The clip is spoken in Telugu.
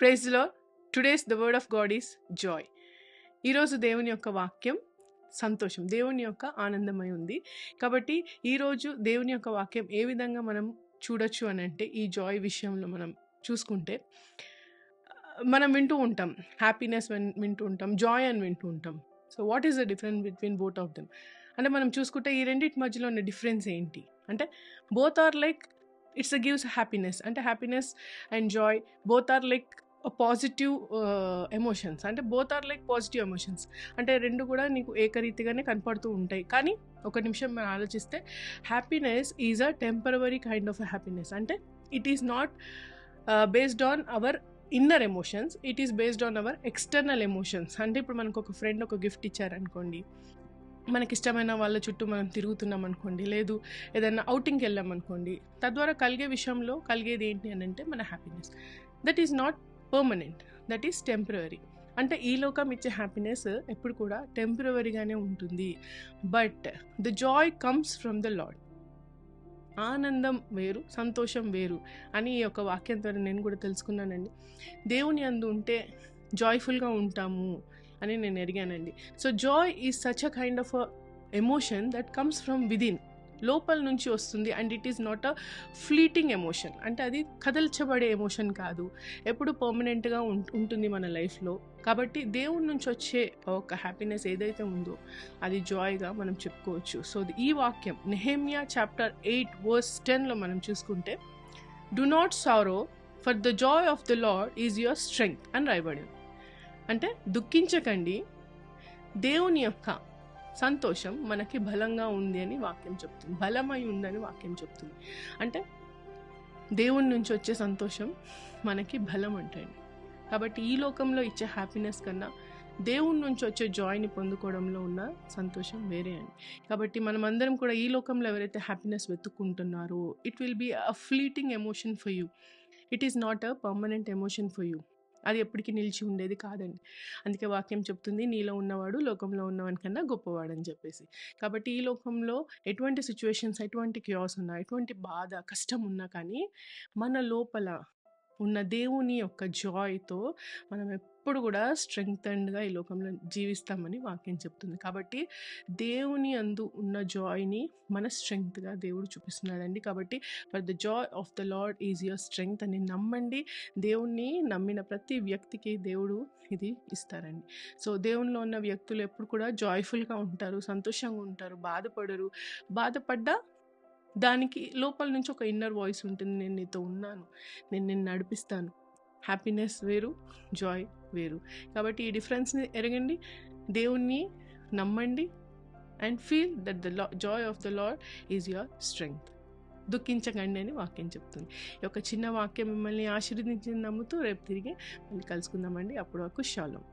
Praise the lord. Today's the word of God is joy. ఈరోజు దేవుని యొక్క వాక్యం సంతోషం, దేవుని యొక్క ఆనందమై ఉంది. కాబట్టి ఈరోజు దేవుని యొక్క వాక్యం ఏ విధంగా మనం చూడొచ్చు అని అంటే, ఈ జాయ్ విషయంలో మనం చూసుకుంటే, మనం వింటూ ఉంటాం హ్యాపీనెస్ వింటూ ఉంటాం, జాయ్ అని వింటూ ఉంటాం. So what is the difference between both of them అంటే, మనం చూసుకుంటే ఈ రెండింటి మధ్యలో ఉన్న డిఫరెన్స్ ఏంటి అంటే, both are like its gives happiness. అంటే happiness and joy both are like positive emotions. అంటే both are like positive emotions. అంటే రెండు కూడా నీకు ఏకరీతిగానే కనపడుతూ ఉంటాయి. కానీ ఒక నిమిషం మనం ఆలోచిస్తే, happiness is a temporary kind of happiness. అంటే it is not based on our inner emotions, it is based on our external emotions. అంటే ఇప్పుడు మనకు ఒక ఫ్రెండ్ ఒక గిఫ్ట్ ఇచ్చారనుకోండి, మనకి ఇష్టమైన వాళ్ళ చుట్టూ మనం తిరుగుతున్నాం అనుకోండి, లేదు ఏదైనా అవుటింగ్కి వెళ్ళామనుకోండి, తద్వారా కలిగే విషయంలో కలిగేది ఏంటి అని అంటే మన happiness. That is not permanent, that is temporary. అంటే ఈ లోకం ఇచ్చే హ్యాపీనెస్ ఎప్పుడు కూడా టెంపరవరీగానే ఉంటుంది. But the Joy comes from the lord. ఆనందం వేరు, సంతోషం వేరు అని ఈ యొక్క వాక్యం ద్వారా నేను కూడా తెలుసుకున్నానండి. దేవుని యందు ఉంటే జాయ్ఫుల్గా ఉంటాము అని నేను ఎరిగానండి. So joy is such a kind of emotion that comes from within, లోపల నుంచి వస్తుంది. And it is not a fleeting emotion. అంటే అది కదల్చబడే ఎమోషన్ కాదు, ఎప్పుడు పర్మనెంట్గా ఉంటుంది మన లైఫ్లో. కాబట్టి దేవుడి నుంచి వచ్చే ఒక హ్యాపీనెస్ ఏదైతే ఉందో అది జాయ్గా మనం చెప్పుకోవచ్చు. సో ఈ వాక్యం నెహెమ్యా చాప్టర్ 8 verse 10లో మనం చూసుకుంటే, do not sorrow for the joy of the Lord is your strength అని రాయబడింది. అంటే దుఃఖించకండి, దేవుని యొక్క సంతోషం మనకి బలంగా ఉంది అని వాక్యం చెప్తుంది, బలమై ఉందని వాక్యం చెప్తుంది. అంటే దేవుని నుంచి వచ్చే సంతోషం మనకి బలం అంటండి. కాబట్టి ఈ లోకంలో ఇచ్చే హ్యాపీనెస్ కన్నా దేవుని నుంచి వచ్చే జాయ్ని పొందుకోవడంలో ఉన్న సంతోషం వేరే అండి. కాబట్టి మనం అందరం కూడా ఈ లోకంలో ఎవరైతే హ్యాపీనెస్ వెతుక్కుంటున్నారో, it will be a fleeting emotion for you, it is not a permanent emotion for you. అది ఎప్పటికీ నిలిచి ఉండేది కాదండి. అందుకే వాక్యం చెప్తుంది, నీలో ఉన్నవాడు లోకంలో ఉన్నవాని కన్నా గొప్పవాడని చెప్పేసి. కాబట్టి ఈ లోకంలో ఎటువంటి సిచ్యువేషన్స్, ఎటువంటి క్యూస్ ఉన్నా, ఎటువంటి బాధ కష్టం ఉన్నా కానీ మన లోపల ఉన్న దేవుని యొక్క జాయ్తో మనం ఎప్పుడు కూడా స్ట్రెంగ్తన్డ్గా ఈ లోకంలో జీవిస్తామని వాక్యం చెప్తుంది. కాబట్టి దేవుని అందు ఉన్న జాయ్ని మన స్ట్రెంగ్త్గా దేవుడు చూపిస్తున్నాడండి. కాబట్టి for the joy of the Lord is your strength అని నమ్మండి. దేవుణ్ణి నమ్మిన ప్రతి వ్యక్తికి దేవుడు ఇది ఇస్తారండి. సో దేవునిలో ఉన్న వ్యక్తులు ఎప్పుడు కూడా జాయ్ఫుల్గా ఉంటారు, సంతోషంగా ఉంటారు, బాధపడరు. బాధపడ్డా దానికి లోపల నుంచి ఒక ఇన్నర్ వాయిస్ ఉంటుంది, నేను నీతో ఉన్నాను, నేను నిన్ను నడిపిస్తాను. హ్యాపీనెస్ వేరు, జాయ్ వేరు. కాబట్టి ఈ డిఫరెన్స్ని ఎరగండి, దేవుణ్ణి నమ్మండి and feel that the joy of the Lord is your strength. దుఃఖించకండి అని వాక్యం చెప్తుంది. ఈ యొక్క చిన్న వాక్యం మిమ్మల్ని ఆశీర్వదించింది నమ్ముతూ రేపు తిరిగి మళ్ళీ కలుసుకుందామండి. అప్పటి వరకు షాలోమ్.